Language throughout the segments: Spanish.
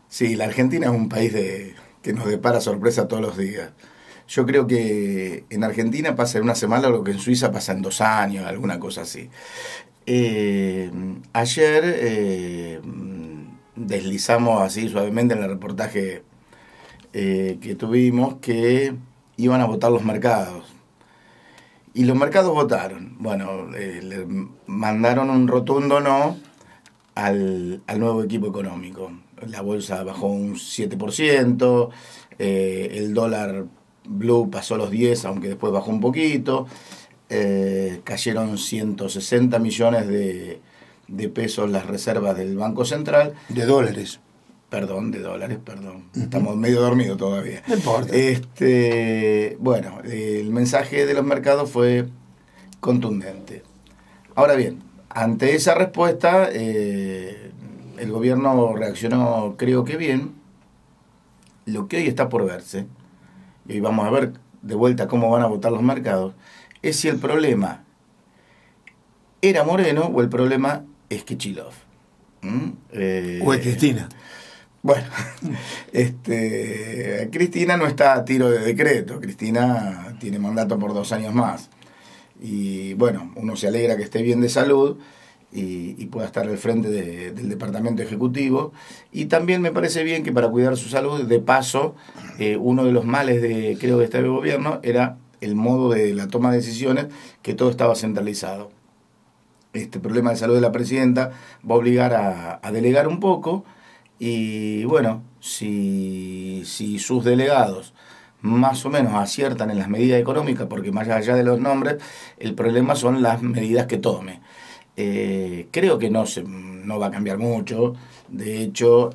Sí, la Argentina es un país que nos depara sorpresa todos los días. Yo creo que en Argentina pasa en una semana lo que en Suiza pasa en 2 años, alguna cosa así. Ayer deslizamos así suavemente en el reportaje que tuvimos que iban a votar los mercados. Y los mercados votaron. Bueno, le mandaron un rotundo no al nuevo equipo económico. La bolsa bajó un 7%, el dólar blue pasó los 10, aunque después bajó un poquito, cayeron 160 millones de pesos las reservas del Banco Central. De dólares. Perdón, de dólares, perdón. Estamos medio dormidos todavía. No importa. Bueno, el mensaje de los mercados fue contundente. Ahora bien, ante esa respuesta, el gobierno reaccionó, creo que bien. Lo que hoy está por verse, y hoy vamos a ver de vuelta cómo van a votar los mercados, es si el problema era Moreno o el problema es Kicillof. O es Cristina. Bueno, Cristina no está a tiro de decreto. Cristina tiene mandato por 2 años más. Y bueno, uno se alegra que esté bien de salud y pueda estar al frente del departamento ejecutivo. Y también me parece bien que para cuidar su salud, de paso, uno de los males creo de este gobierno era el modo de la toma de decisiones, que todo estaba centralizado. Este problema de salud de la presidenta va a obligar a delegar un poco. Y bueno, si sus delegados más o menos aciertan en las medidas económicas, porque más allá de los nombres, el problema son las medidas que tome. Creo que no va a cambiar mucho. De hecho,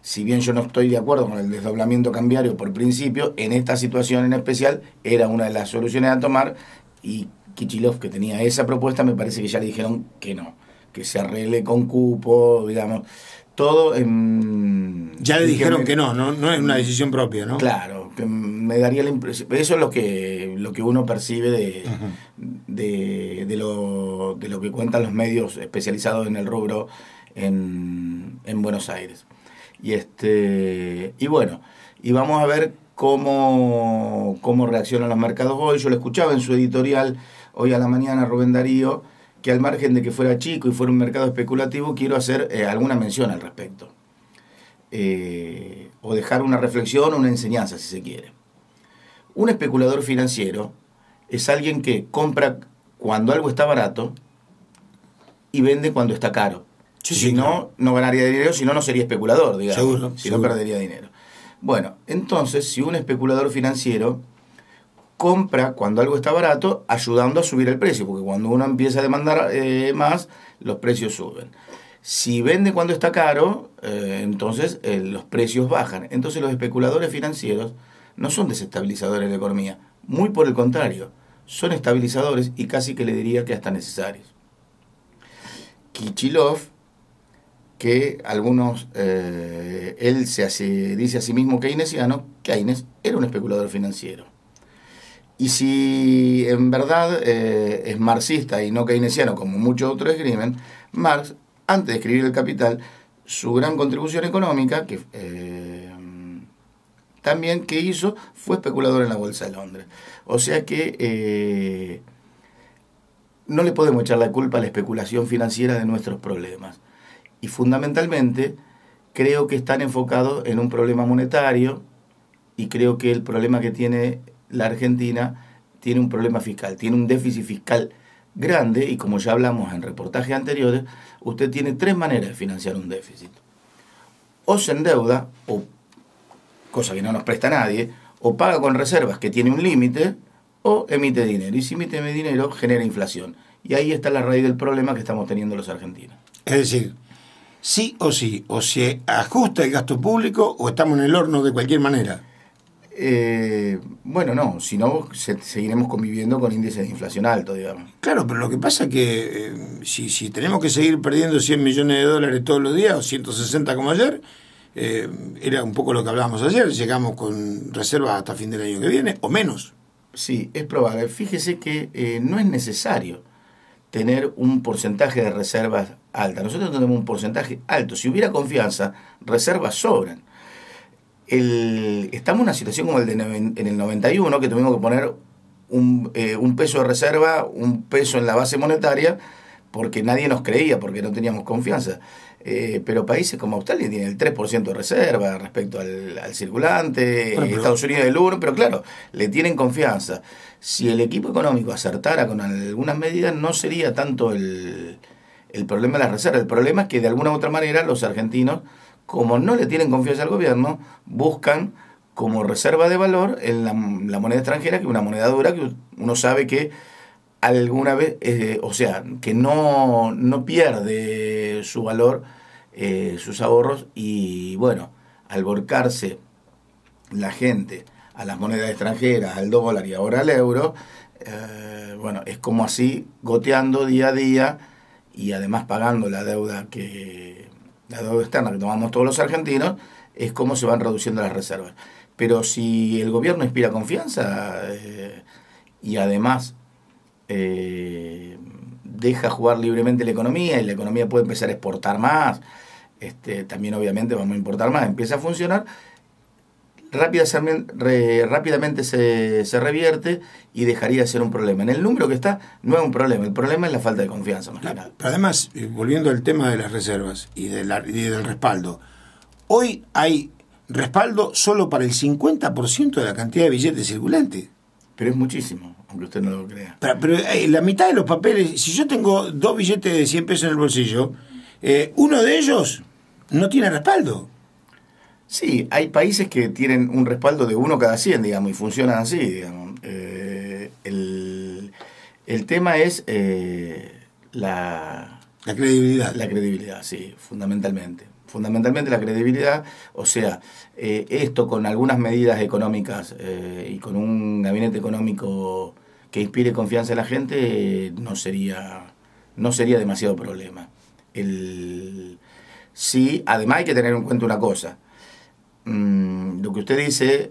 si bien yo no estoy de acuerdo con el desdoblamiento cambiario por principio, en esta situación en especial era una de las soluciones a tomar, y Kicillof, que tenía esa propuesta, me parece que ya le dijeron que no, que se arregle con cupo, digamos. Todo ya le dijeron que no es una decisión propia, ¿no? Claro, que me daría la impresión. Eso es lo que uno percibe de lo que cuentan los medios especializados en el rubro en Buenos Aires. Y bueno, y vamos a ver cómo reaccionan los mercados hoy. Yo lo escuchaba en su editorial hoy a la mañana, Rubén Darío, que al margen de que fuera chico y fuera un mercado especulativo, quiero hacer alguna mención al respecto. O dejar una reflexión o una enseñanza, si se quiere. Un especulador financiero es alguien que compra cuando algo está barato y vende cuando está caro. Sí, si no, claro, no ganaría dinero, si no, no sería especulador, digamos. Seguro, si seguro. no, perdería dinero. Bueno, entonces, si un especulador financiero compra cuando algo está barato, ayudando a subir el precio, porque cuando uno empieza a demandar más, los precios suben. Si vende cuando está caro, entonces los precios bajan. Entonces los especuladores financieros no son desestabilizadores de la economía, muy por el contrario, son estabilizadores y casi que le diría que hasta necesarios. Kicillof, que algunos, él dice a sí mismo keynesiano, Keynes era un especulador financiero. Y si en verdad es marxista y no keynesiano, como muchos otros escriben, Marx, antes de escribir El Capital, su gran contribución económica, que también que hizo, fue especulador en la Bolsa de Londres. O sea que no le podemos echar la culpa a la especulación financiera de nuestros problemas. Y fundamentalmente creo que están enfocados en un problema monetario, y creo que el problema que tiene la Argentina tiene un problema fiscal, tiene un déficit fiscal grande, y como ya hablamos en reportajes anteriores, usted tiene 3 maneras de financiar un déficit. O se endeuda, o cosa que no nos presta nadie, o paga con reservas que tiene un límite, o emite dinero. Y si emite dinero, genera inflación. Y ahí está la raíz del problema que estamos teniendo los argentinos. Es decir, sí, o se ajusta el gasto público o estamos en el horno de cualquier manera. Bueno, no, si no, seguiremos conviviendo con índices de inflación altos, digamos. Claro, pero lo que pasa es que si tenemos que seguir perdiendo 100 millones de dólares todos los días, o 160 como ayer, era un poco lo que hablábamos ayer, llegamos con reservas hasta fin del año que viene, o menos. Sí, es probable. Fíjese que no es necesario tener un porcentaje de reservas alta. Nosotros tenemos un porcentaje alto. Si hubiera confianza, reservas sobran. Estamos en una situación como en el 91, que tuvimos que poner un peso de reserva, un peso en la base monetaria, porque nadie nos creía, porque no teníamos confianza. Pero países como Australia tienen el 3% de reserva respecto al circulante, bueno, Estados Unidos el 1%, pero claro, le tienen confianza. Si el equipo económico acertara con algunas medidas, no sería tanto el problema de las reservas. El problema es que de alguna u otra manera los argentinos, como no le tienen confianza al gobierno, buscan como reserva de valor en la moneda extranjera, que es una moneda dura, que uno sabe que alguna vez, o sea, que no pierde su valor, sus ahorros, y bueno, al volcarse la gente a las monedas extranjeras, al dólar y ahora al euro, bueno, es como así, goteando día a día, y además pagando la deuda externa que tomamos todos los argentinos, es como se van reduciendo las reservas. Pero si el gobierno inspira confianza, y además deja jugar libremente la economía, y la economía puede empezar a exportar más, también obviamente vamos a importar más, empieza a funcionar, rápidamente se revierte y dejaría de ser un problema. En el número que está no es un problema, el problema es la falta de confianza, más que nada. Pero además, volviendo al tema de las reservas y del respaldo, hoy hay respaldo solo para el 50% de la cantidad de billetes circulantes. Pero es muchísimo, aunque usted no lo crea. Pero la mitad de los papeles, si yo tengo 2 billetes de 100 pesos en el bolsillo, uno de ellos no tiene respaldo. Sí, hay países que tienen un respaldo de 1 cada 100, digamos, y funcionan así, digamos. El tema es la credibilidad. La credibilidad, sí, fundamentalmente. Fundamentalmente la credibilidad, o sea, esto con algunas medidas económicas y con un gabinete económico que inspire confianza en la gente, no sería demasiado problema. Sí, además hay que tener en cuenta una cosa. Lo que usted dice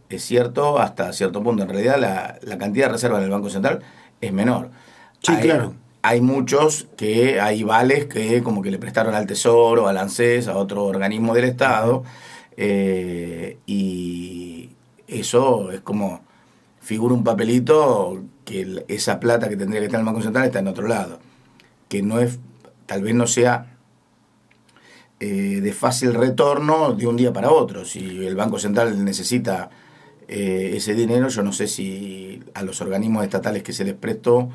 es cierto hasta cierto punto. En realidad la cantidad de reservas en el Banco Central es menor. Sí, claro. Hay muchos que hay vales que como que le prestaron al Tesoro, al ANSES, a otro organismo del Estado, y eso es como figura un papelito que esa plata que tendría que estar en el Banco Central está en otro lado, que no es, tal vez no sea de fácil retorno de un día para otro. Si el Banco Central necesita ese dinero, yo no sé si a los organismos estatales que se les prestó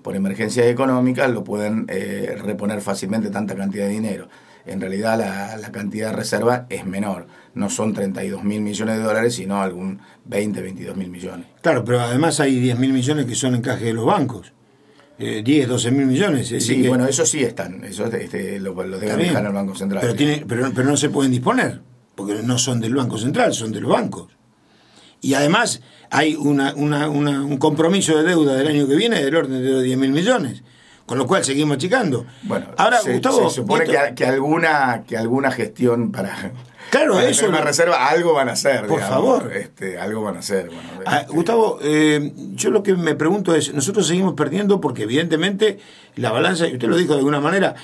por emergencias económicas lo pueden reponer fácilmente tanta cantidad de dinero. En realidad la cantidad de reserva es menor, no son 32.000 millones de dólares, sino algún 22.000 millones. Claro, pero además hay 10.000 millones que son encaje de los bancos. 12.000 millones. Sí, que, bueno, eso sí están, eso lo deben dejar en el Banco Central. Pero no se pueden disponer, porque no son del Banco Central, son de los bancos. Y además hay un compromiso de deuda del año que viene del orden de 10.000 millones, con lo cual seguimos achicando. Bueno, ahora, Gustavo, se supone que alguna gestión para... Claro, para eso. Una reserva, algo van a hacer. Por favor. Algo van a hacer. Bueno, Gustavo, yo lo que me pregunto es, nosotros seguimos perdiendo porque evidentemente la balanza, y usted lo dijo de alguna manera,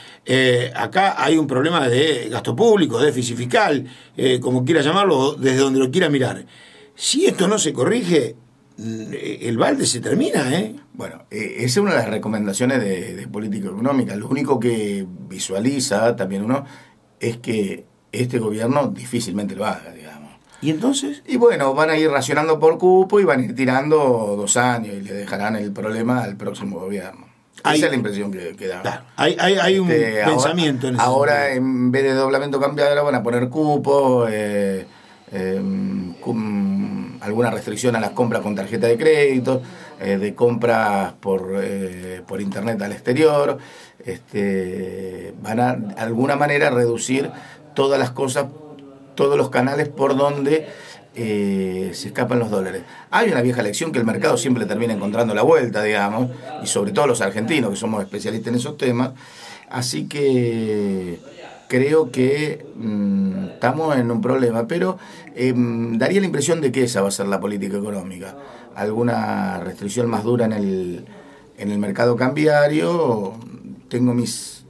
acá hay un problema de gasto público, déficit fiscal, como quiera llamarlo, desde donde lo quiera mirar. Si esto no se corrige, el balde se termina, ¿eh? Bueno, esa es una de las recomendaciones de política económica. Lo único que visualiza también uno es que este gobierno difícilmente lo haga, digamos. ¿Y entonces? Y bueno, van a ir racionando por cupo y van a ir tirando 2 años y le dejarán el problema al próximo gobierno. Esa es la impresión que da. Claro, hay un pensamiento en eso. Ahora, en vez de doblamiento cambiario, van a poner cupo, alguna restricción a las compras con tarjeta de crédito, de compras por internet al exterior. Van a de alguna manera reducir todas las cosas, todos los canales por donde se escapan los dólares. Hay una vieja lección que el mercado siempre termina encontrando la vuelta, digamos, y sobre todo los argentinos, que somos especialistas en esos temas. Así que creo que estamos en un problema, pero daría la impresión de que esa va a ser la política económica. Alguna restricción más dura en el mercado cambiario. Tengo mis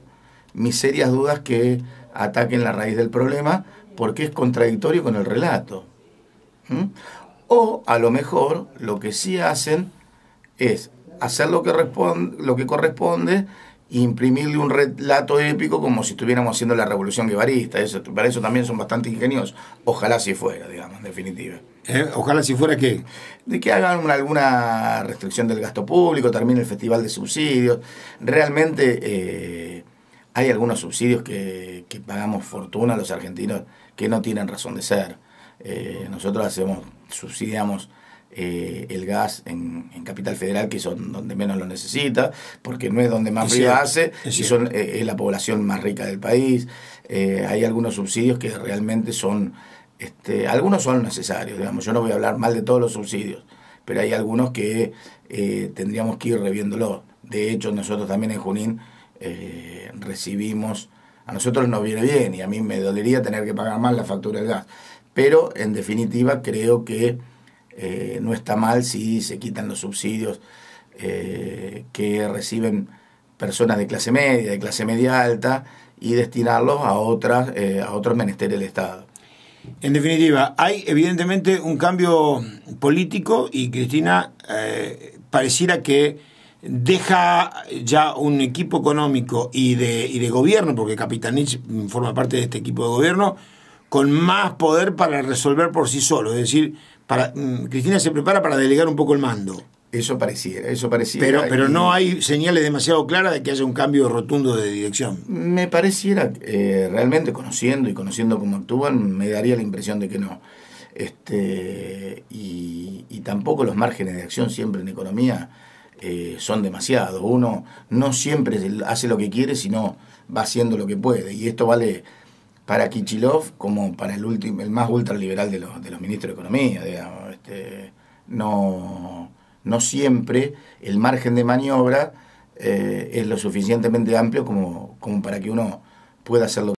mis serias dudas que ataquen la raíz del problema, porque es contradictorio con el relato. ¿Mm? O a lo mejor lo que sí hacen es hacer lo que corresponde e imprimirle un relato épico como si estuviéramos haciendo la revolución guevarista. Para eso también son bastante ingeniosos. Ojalá si fuera, digamos, en definitiva. Ojalá si fuera que... De que hagan alguna restricción del gasto público, termine el festival de subsidios. Realmente hay algunos subsidios que pagamos fortuna los argentinos que no tienen razón de ser. Nosotros subsidiamos el gas en Capital Federal, que son donde menos lo necesita, porque no es donde más frío hace, y es la población más rica del país. Hay algunos subsidios que realmente son, algunos son necesarios, digamos. Yo no voy a hablar mal de todos los subsidios, pero hay algunos que tendríamos que ir reviéndolo. De hecho, nosotros también en Junín recibimos, a nosotros nos viene bien, y a mí me dolería tener que pagar más la factura del gas, pero en definitiva creo que no está mal si se quitan los subsidios que reciben personas de clase media alta, y destinarlos a otros menesteres del Estado. En definitiva, hay evidentemente un cambio político, y Cristina pareciera que deja ya un equipo económico y de gobierno, porque Capitanich forma parte de este equipo de gobierno, con más poder para resolver por sí solo. Es decir, Cristina se prepara para delegar un poco el mando. Eso pareciera. Pero no hay señales demasiado claras de que haya un cambio rotundo de dirección. Me pareciera, realmente conociendo cómo actúan, me daría la impresión de que no. Y tampoco los márgenes de acción siempre en economía son demasiados. Uno no siempre hace lo que quiere, sino va haciendo lo que puede. Y esto vale para Kichilov como para el más ultraliberal de los ministros de Economía, digamos. No siempre el margen de maniobra es lo suficientemente amplio como para que uno pueda hacerlo.